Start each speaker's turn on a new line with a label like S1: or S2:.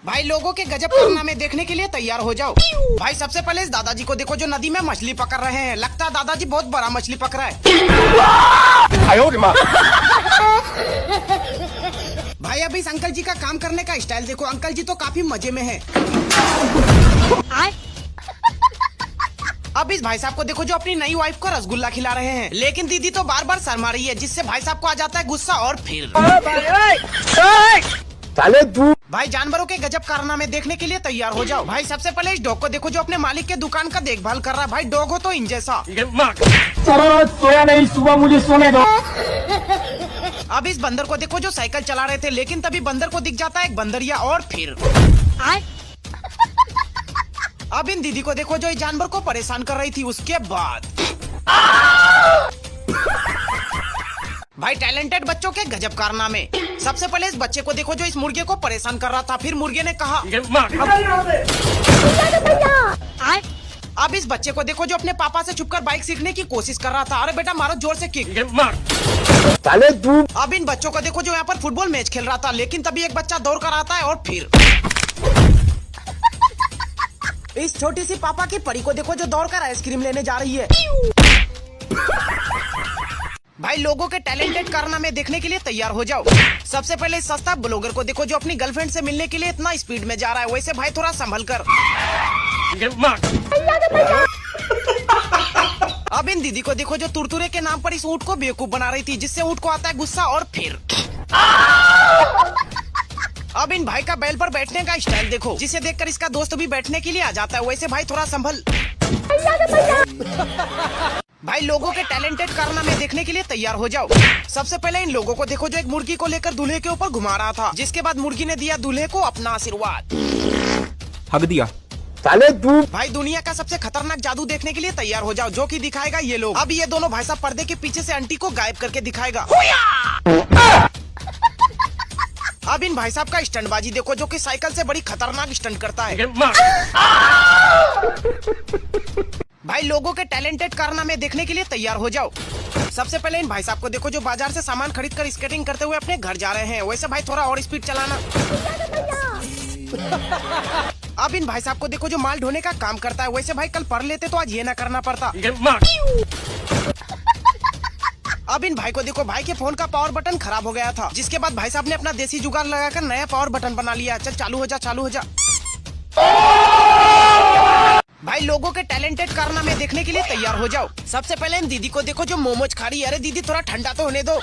S1: भाई लोगों के गजब कारनामे देखने के लिए तैयार हो जाओ। भाई सबसे पहले इस दादाजी को देखो जो नदी में मछली पकड़ रहे हैं। लगता है दादाजी बहुत बड़ा मछली पकड़ा है। भाई अभी इस अंकल जी का काम करने का स्टाइल देखो। अंकल जी तो काफी मजे में है। अब इस भाई साहब को देखो जो अपनी नई वाइफ को रसगुल्ला खिला रहे हैं, लेकिन दीदी तो बार बार शर्मा रही है, जिससे भाई साहब को आ जाता है गुस्सा। और फिर भाई जानवरों के गजब कारनामे देखने के लिए तैयार हो जाओ। भाई सबसे पहले इस डॉग को देखो जो अपने मालिक के दुकान का देखभाल कर रहा है। भाई डॉग हो तो इन जैसा।
S2: सोया नहीं, सुबह मुझे सोने दो।
S1: अब इस बंदर को देखो जो साइकिल चला रहे थे, लेकिन तभी बंदर को दिख जाता है एक बंदरिया। और फिर अब इन दीदी को देखो जो इस जानवर को परेशान कर रही थी। उसके बाद भाई टैलेंटेड बच्चों के गजब कारनामे। सबसे पहले इस बच्चे को देखो जो इस मुर्गे को परेशान कर रहा था। फिर मुर्गे ने कहा। अब इस बच्चे को देखो जो अपने पापा से छुपकर बाइक सीखने की कोशिश कर रहा था। अरे बेटा मारो जोर से किक। अब इन बच्चों को देखो जो यहाँ पर फुटबॉल मैच खेल रहा था, लेकिन तभी एक बच्चा दौड़ कर आता है। और फिर इस छोटी सी पापा की परी को देखो जो दौड़कर आइसक्रीम लेने जा रही है। भाई लोगों के टैलेंटेड कारनामे देखने के लिए तैयार हो जाओ। सबसे पहले इस सस्ता ब्लॉगर को देखो जो अपनी गर्लफ्रेंड से मिलने के लिए इतना स्पीड में जा रहा है। वैसे भाई थोड़ा संभल कर। अब इन दीदी को देखो जो तुरतुरे के नाम पर इस ऊँट को बेवकूफ बना रही थी, जिससे ऊँट को आता है गुस्सा। और फिर अब इन भाई का बैल पर बैठने का स्टाइल देखो, जिसे देखकर इसका दोस्त भी बैठने के लिए आ जाता है। वैसे भाई थोड़ा संभल। भाई लोगों के टैलेंटेड कारनामे देखने के लिए तैयार हो जाओ। सबसे पहले इन लोगों को देखो जो एक मुर्गी को लेकर दूल्हे के ऊपर घुमा रहा था, जिसके बाद मुर्गी ने दिया दूल्हे को अपना आशीर्वाद।
S2: हक दिया।
S1: भाई दुनिया का सबसे खतरनाक जादू देखने के लिए तैयार हो जाओ, जो कि दिखाएगा ये लोग। अब ये दोनों भाई साहब पर्दे के पीछे से आंटी को गायब करके दिखाएगा। अब इन भाई साहब का स्टंटबाजी देखो, जो कि साइकिल से बड़ी खतरनाक स्टंट करता है। भाई लोगों के टैलेंटेड कारनामे देखने के लिए तैयार हो जाओ। सबसे पहले इन भाई साहब को देखो जो बाजार से सामान खरीद कर स्केटिंग करते हुए अपने घर जा रहे हैं। वैसे भाई थोड़ा और स्पीड चलाना। अब इन भाई साहब को देखो जो माल ढोने का काम करता है। वैसे भाई कल पढ़ लेते तो आज ये ना करना पड़ता। अब इन भाई को देखो, भाई के फोन का पावर बटन खराब हो गया था, जिसके बाद भाई साहब ने अपना देसी जुगाड़ लगाकर नया पावर बटन बना लिया। चल चालू हो जा, चालू हो जा। भाई लोगों के टैलेंटेड कारनामे देखने के लिए तैयार हो जाओ। सबसे पहले इन दीदी को देखो जो मोमोज खा रही है। अरे दीदी थोड़ा ठंडा तो होने दो।